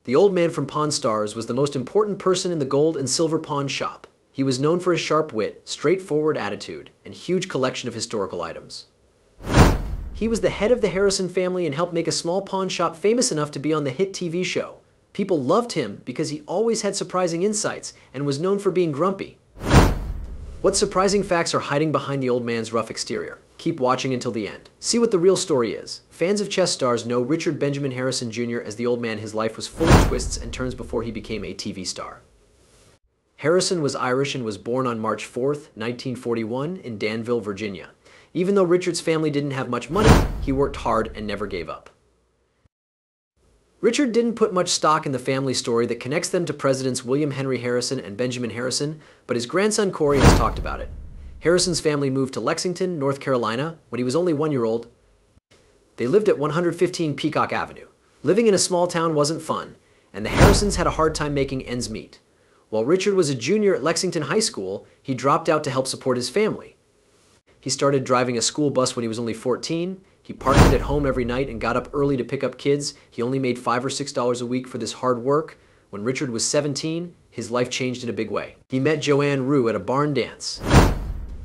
The old man from Pawn Stars was the most important person in the gold and silver pawn shop. He was known for his sharp wit, straightforward attitude, and huge collection of historical items. He was the head of the Harrison family and helped make a small pawn shop famous enough to be on the hit TV show. People loved him because he always had surprising insights and was known for being grumpy. What surprising facts are hiding behind the old man's rough exterior? Keep watching until the end. See what the real story is. Fans of chess stars know Richard Benjamin Harrison Jr. as the old man. His life was full of twists and turns before he became a TV star. Harrison was Irish and was born on March 4, 1941 in Danville, Virginia. Even though Richard's family didn't have much money, he worked hard and never gave up. Richard didn't put much stock in the family story that connects them to Presidents William Henry Harrison and Benjamin Harrison, but his grandson Corey has talked about it. Harrison's family moved to Lexington, North Carolina, when he was only 1 year old. They lived at 115 Peacock Avenue. Living in a small town wasn't fun, and the Harrisons had a hard time making ends meet. While Richard was a junior at Lexington High School, he dropped out to help support his family. He started driving a school bus when he was only 14. He parked it at home every night and got up early to pick up kids. He only made $5 or $6 a week for this hard work. When Richard was 17, his life changed in a big way. He met Joanne Rue at a barn dance.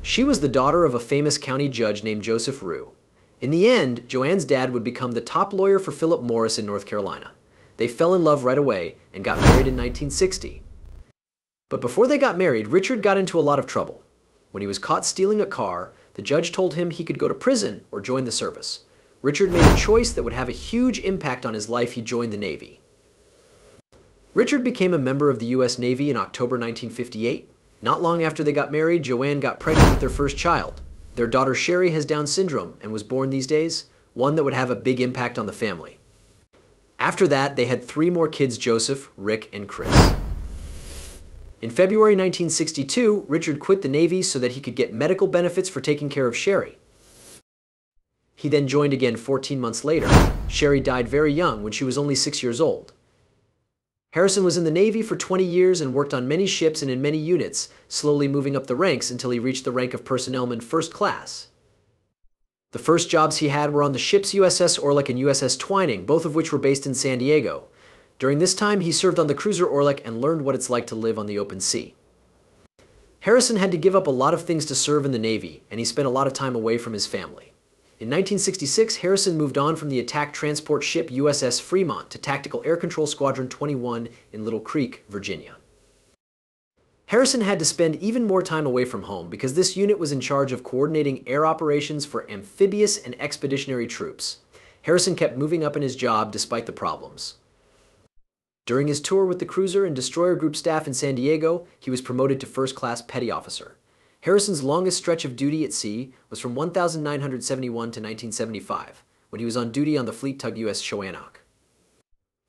She was the daughter of a famous county judge named Joseph Rue. In the end, Joanne's dad would become the top lawyer for Philip Morris in North Carolina. They fell in love right away and got married in 1960. But before they got married, Richard got into a lot of trouble. When he was caught stealing a car, the judge told him he could go to prison or join the service. Richard made a choice that would have a huge impact on his life. He joined the Navy. Richard became a member of the U.S. Navy in October 1958. Not long after they got married, Joanne got pregnant with their first child. Their daughter Sherry has Down syndrome and was born these days, one that would have a big impact on the family. After that, they had 3 more kids: Joseph, Rick, and Chris. In February 1962, Richard quit the Navy so that he could get medical benefits for taking care of Sherry. He then joined again 14 months later. Sherry died very young when she was only 6 years old. Harrison was in the Navy for 20 years and worked on many ships and in many units, slowly moving up the ranks until he reached the rank of personnelman first class. The first jobs he had were on the ships USS Orlick and USS Twining, both of which were based in San Diego. During this time, he served on the cruiser Orlick and learned what it's like to live on the open sea. Harrison had to give up a lot of things to serve in the Navy, and he spent a lot of time away from his family. In 1966, Harrison moved on from the attack transport ship USS Fremont to Tactical Air Control Squadron 21 in Little Creek, Virginia. Harrison had to spend even more time away from home because this unit was in charge of coordinating air operations for amphibious and expeditionary troops. Harrison kept moving up in his job despite the problems. During his tour with the cruiser and destroyer group staff in San Diego, he was promoted to first-class petty officer. Harrison's longest stretch of duty at sea was from 1971 to 1975, when he was on duty on the fleet tug U.S. Choanock.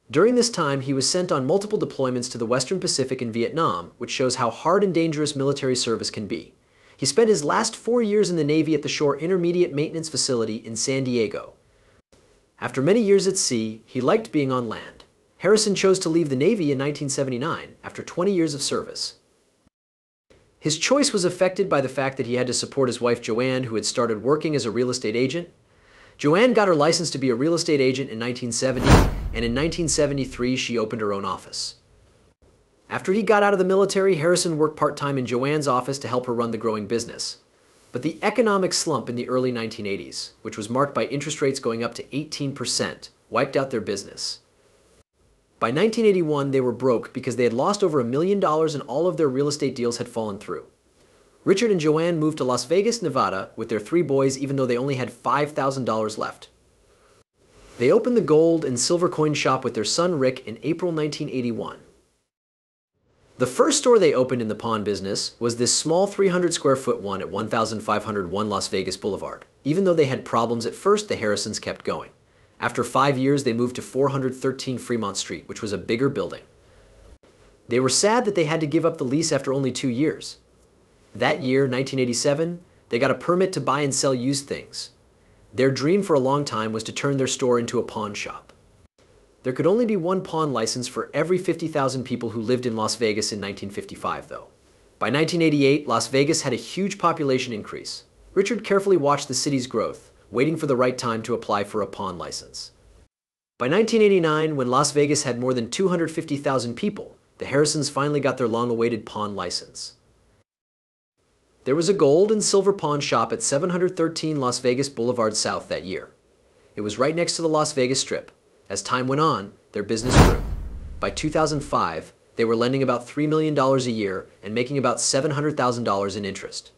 During this time, he was sent on multiple deployments to the Western Pacific and Vietnam, which shows how hard and dangerous military service can be. He spent his last 4 years in the Navy at the Shore Intermediate Maintenance Facility in San Diego. After many years at sea, he liked being on land. Harrison chose to leave the Navy in 1979 after 20 years of service. His choice was affected by the fact that he had to support his wife Joanne, who had started working as a real estate agent. Joanne got her license to be a real estate agent in 1970, and in 1973 she opened her own office. After he got out of the military, Harrison worked part-time in Joanne's office to help her run the growing business. But the economic slump in the early 1980s, which was marked by interest rates going up to 18%, wiped out their business. By 1981, they were broke because they had lost over $1 million and all of their real estate deals had fallen through. Richard and Joanne moved to Las Vegas, Nevada with their 3 boys even though they only had $5,000 left. They opened the gold and silver coin shop with their son Rick in April 1981. The first store they opened in the pawn business was this small 300-square-foot one at 1501 Las Vegas Boulevard. Even though they had problems at first, the Harrisons kept going. After 5 years, they moved to 413 Fremont Street, which was a bigger building. They were sad that they had to give up the lease after only 2 years. That year, 1987, they got a permit to buy and sell used things. Their dream for a long time was to turn their store into a pawn shop. There could only be one pawn license for every 50,000 people who lived in Las Vegas in 1955, though. By 1988, Las Vegas had a huge population increase. Richard carefully watched the city's growth, waiting for the right time to apply for a pawn license. By By 1989, when Las Vegas had more than 250,000 people, the Harrisons finally got their long-awaited pawn license. There was a gold and silver pawn shop at 713 Las Vegas Boulevard South that year. It was right next to the Las Vegas Strip. As time went on, their business grew. By 2005, they were lending about $3 million a year and making about $700,000 in interest.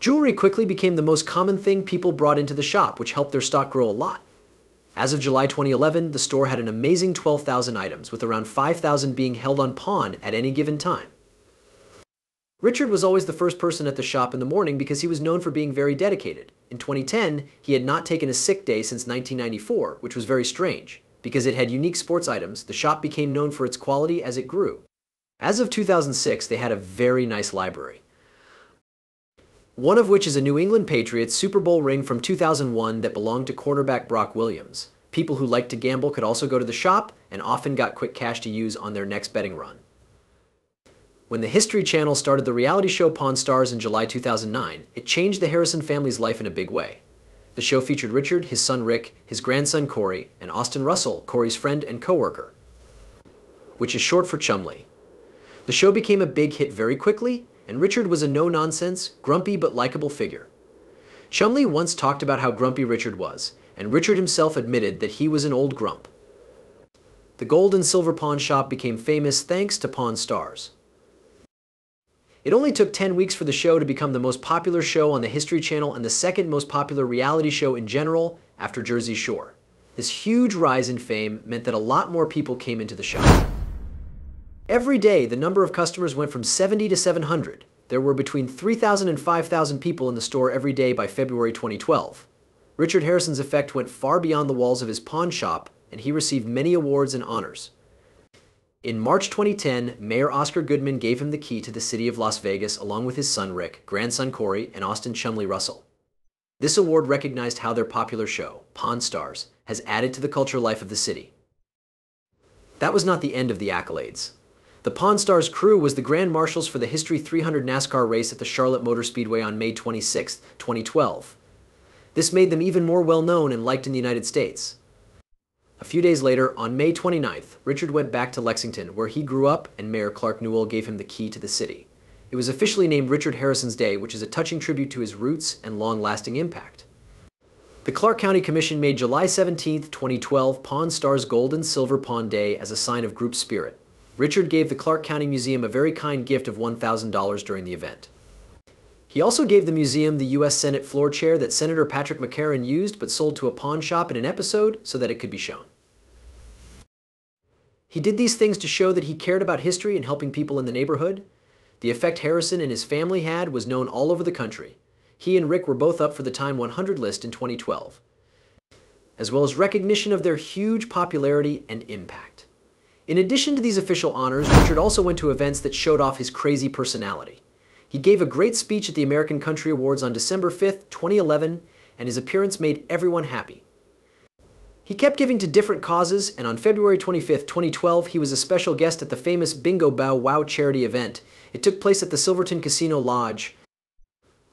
Jewelry quickly became the most common thing people brought into the shop, which helped their stock grow a lot. As of July 2011, the store had an amazing 12,000 items, with around 5,000 being held on pawn at any given time. Richard was always the first person at the shop in the morning because he was known for being very dedicated. In 2010, he had not taken a sick day since 1994, which was very strange. Because it had unique sports items, the shop became known for its quality as it grew. As of 2006, they had a very nice library. One of which is a New England Patriots Super Bowl ring from 2001 that belonged to quarterback Brock Williams. People who liked to gamble could also go to the shop and often got quick cash to use on their next betting run. When the History Channel started the reality show Pawn Stars in July 2009, it changed the Harrison family's life in a big way. The show featured Richard, his son Rick, his grandson Corey, and Austin Russell, Corey's friend and co-worker, which is short for Chumley. The show became a big hit very quickly, and Richard was a no-nonsense, grumpy but likable figure. Chumley once talked about how grumpy Richard was, and Richard himself admitted that he was an old grump. The gold and silver pawn shop became famous thanks to Pawn Stars. It only took 10 weeks for the show to become the most popular show on the History Channel and the second most popular reality show in general after Jersey Shore. This huge rise in fame meant that a lot more people came into the shop. Every day, the number of customers went from 70 to 700. There were between 3,000 and 5,000 people in the store every day by February 2012. Richard Harrison's effect went far beyond the walls of his pawn shop, and he received many awards and honors. In March 2010, Mayor Oscar Goodman gave him the key to the city of Las Vegas along with his son Rick, grandson Corey, and Austin Chumley Russell. This award recognized how their popular show, Pawn Stars, has added to the culture life of the city. That was not the end of the accolades. The Pawn Stars crew was the Grand Marshals for the History 300 NASCAR race at the Charlotte Motor Speedway on May 26, 2012. This made them even more well-known and liked in the United States. A few days later, on May 29th, Richard went back to Lexington, where he grew up, and Mayor Clark Newell gave him the key to the city. It was officially named Richard Harrison's Day, which is a touching tribute to his roots and long-lasting impact. The Clark County Commission made July 17, 2012 Pawn Stars Gold and Silver Pawn Day as a sign of group spirit. Richard gave the Clark County Museum a very kind gift of $1,000 during the event. He also gave the museum the U.S. Senate floor chair that Senator Patrick McCarran used but sold to a pawn shop in an episode so that it could be shown. He did these things to show that he cared about history and helping people in the neighborhood. The effect Harrison and his family had was known all over the country. He and Rick were both up for the Time 100 list in 2012, as well as recognition of their huge popularity and impact. In addition to these official honors, Richard also went to events that showed off his crazy personality. He gave a great speech at the American Country Awards on December 5, 2011, and his appearance made everyone happy. He kept giving to different causes, and on February 25, 2012, he was a special guest at the famous Bingo Bow Wow charity event. It took place at the Silverton Casino Lodge.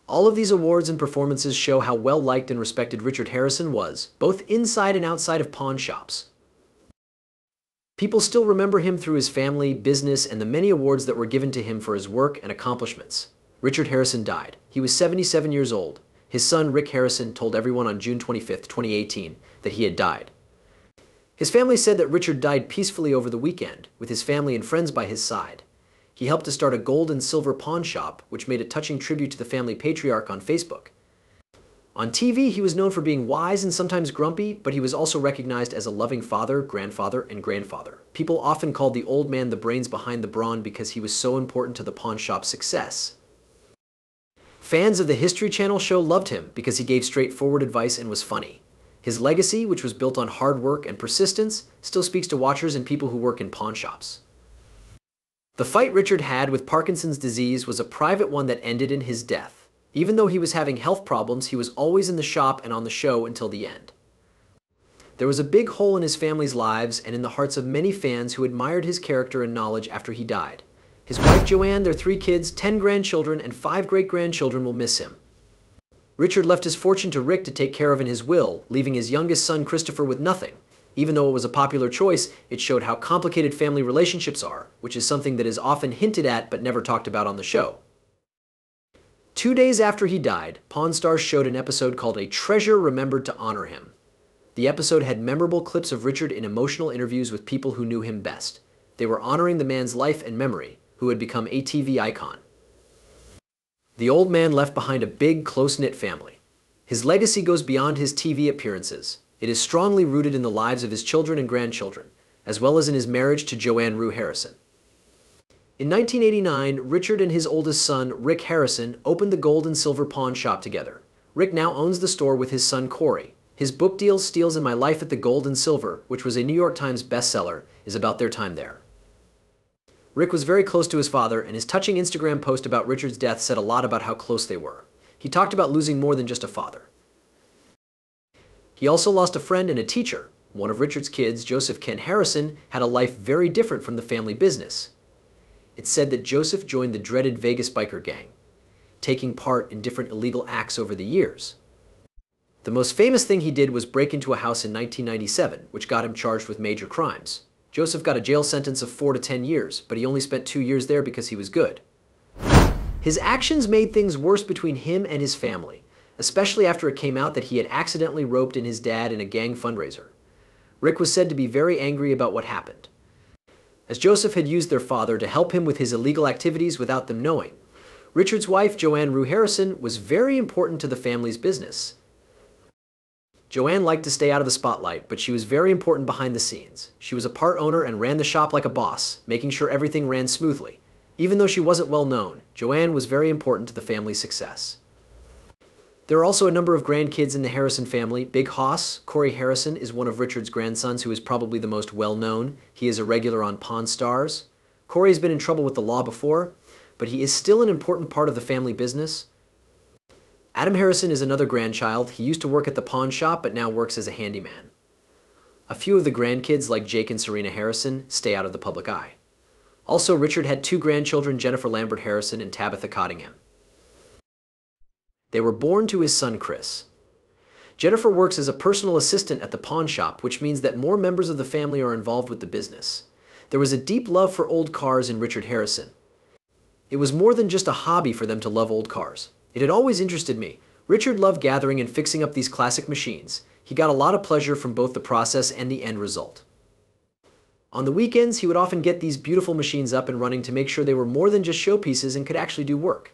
All of these awards and performances show how well-liked and respected Richard Harrison was, both inside and outside of pawn shops. People still remember him through his family, business, and the many awards that were given to him for his work and accomplishments. Richard Harrison died. He was 77 years old. His son, Rick Harrison, told everyone on June 25, 2018, that he had died. His family said that Richard died peacefully over the weekend, with his family and friends by his side. He helped to start a gold and silver pawn shop, which made a touching tribute to the family patriarch on Facebook. On TV, he was known for being wise and sometimes grumpy, but he was also recognized as a loving father, grandfather, and grandfather. People often called the old man the brains behind the brawn because he was so important to the pawn shop's success. Fans of the History Channel show loved him because he gave straightforward advice and was funny. His legacy, which was built on hard work and persistence, still speaks to watchers and people who work in pawn shops. The fight Richard had with Parkinson's disease was a private one that ended in his death. Even though he was having health problems, he was always in the shop and on the show until the end. There was a big hole in his family's lives and in the hearts of many fans who admired his character and knowledge after he died. His wife Joanne, their 3 kids, 10 grandchildren, and 5 great-grandchildren will miss him. Richard left his fortune to Rick to take care of in his will, leaving his youngest son Christopher with nothing. Even though it was a popular choice, it showed how complicated family relationships are, which is something that is often hinted at but never talked about on the show. 2 days after he died, Pawn Stars showed an episode called A Treasure Remembered to Honor Him. The episode had memorable clips of Richard in emotional interviews with people who knew him best. They were honoring the man's life and memory, who had become a TV icon. The old man left behind a big, close-knit family. His legacy goes beyond his TV appearances. It is strongly rooted in the lives of his children and grandchildren, as well as in his marriage to Joanne Rue Harrison. In 1989, Richard and his oldest son, Rick Harrison, opened the gold and silver pawn shop together. Rick now owns the store with his son Corey. His book deal, Steals in My Life at the Gold and Silver, which was a New York Times bestseller, is about their time there. Rick was very close to his father, and his touching Instagram post about Richard's death said a lot about how close they were. He talked about losing more than just a father. He also lost a friend and a teacher. One of Richard's kids, Joseph Ken Harrison, had a life very different from the family business. It's said that Joseph joined the dreaded Vegas biker gang, taking part in different illegal acts over the years. The most famous thing he did was break into a house in 1997, which got him charged with major crimes. Joseph got a jail sentence of 4 to 10 years, but he only spent 2 years there because he was good. His actions made things worse between him and his family, especially after it came out that he had accidentally roped in his dad in a gang fundraiser. Rick was said to be very angry about what happened, as Joseph had used their father to help him with his illegal activities without them knowing. Richard's wife, Joanne Rue Harrison, was very important to the family's business. Joanne liked to stay out of the spotlight, but she was very important behind the scenes. She was a part owner and ran the shop like a boss, making sure everything ran smoothly. Even though she wasn't well known, Joanne was very important to the family's success. There are also a number of grandkids in the Harrison family. Big Hoss, Corey Harrison, is one of Richard's grandsons who is probably the most well-known. He is a regular on Pawn Stars. Corey has been in trouble with the law before, but he is still an important part of the family business. Adam Harrison is another grandchild. He used to work at the pawn shop, but now works as a handyman. A few of the grandkids, like Jake and Serena Harrison, stay out of the public eye. Also, Richard had 2 grandchildren, Jennifer Lambert Harrison and Tabitha Cottingham. They were born to his son, Chris. Jennifer works as a personal assistant at the pawn shop, which means that more members of the family are involved with the business. There was a deep love for old cars in Richard Harrison. It was more than just a hobby for them to love old cars. It had always interested me. Richard loved gathering and fixing up these classic machines. He got a lot of pleasure from both the process and the end result. On the weekends, he would often get these beautiful machines up and running to make sure they were more than just showpieces and could actually do work.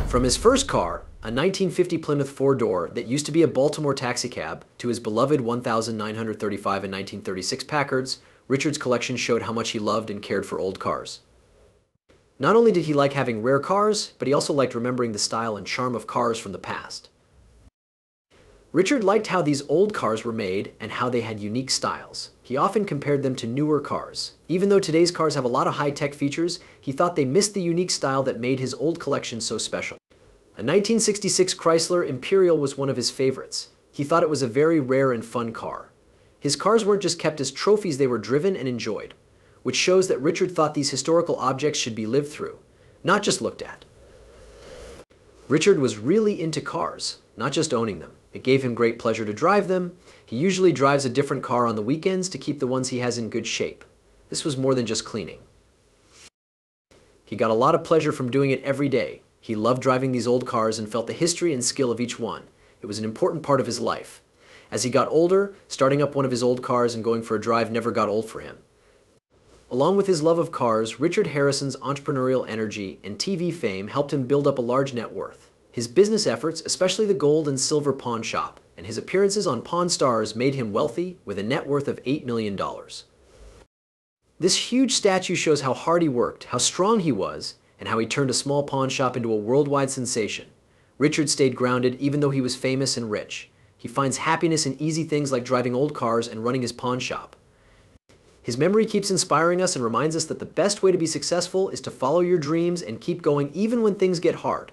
From his first car, a 1950 Plymouth 4-door that used to be a Baltimore taxicab, to his beloved 1935 and 1936 Packards, Richard's collection showed how much he loved and cared for old cars. Not only did he like having rare cars, but he also liked remembering the style and charm of cars from the past. Richard liked how these old cars were made and how they had unique styles. He often compared them to newer cars. Even though today's cars have a lot of high-tech features, he thought they missed the unique style that made his old collection so special. A 1966 Chrysler Imperial was one of his favorites. He thought it was a very rare and fun car. His cars weren't just kept as trophies, they were driven and enjoyed, which shows that Richard thought these historical objects should be lived through, not just looked at. Richard was really into cars, not just owning them. It gave him great pleasure to drive them. He usually drives a different car on the weekends to keep the ones he has in good shape. This was more than just cleaning. He got a lot of pleasure from doing it every day. He loved driving these old cars and felt the history and skill of each one. It was an important part of his life. As he got older, starting up one of his old cars and going for a drive never got old for him. Along with his love of cars, Richard Harrison's entrepreneurial energy and TV fame helped him build up a large net worth. His business efforts, especially the gold and silver pawn shop, and his appearances on Pawn Stars made him wealthy with a net worth of $8 million. This huge statue shows how hard he worked, how strong he was, and how he turned a small pawn shop into a worldwide sensation. Richard stayed grounded even though he was famous and rich. He finds happiness in easy things like driving old cars and running his pawn shop. His memory keeps inspiring us and reminds us that the best way to be successful is to follow your dreams and keep going even when things get hard.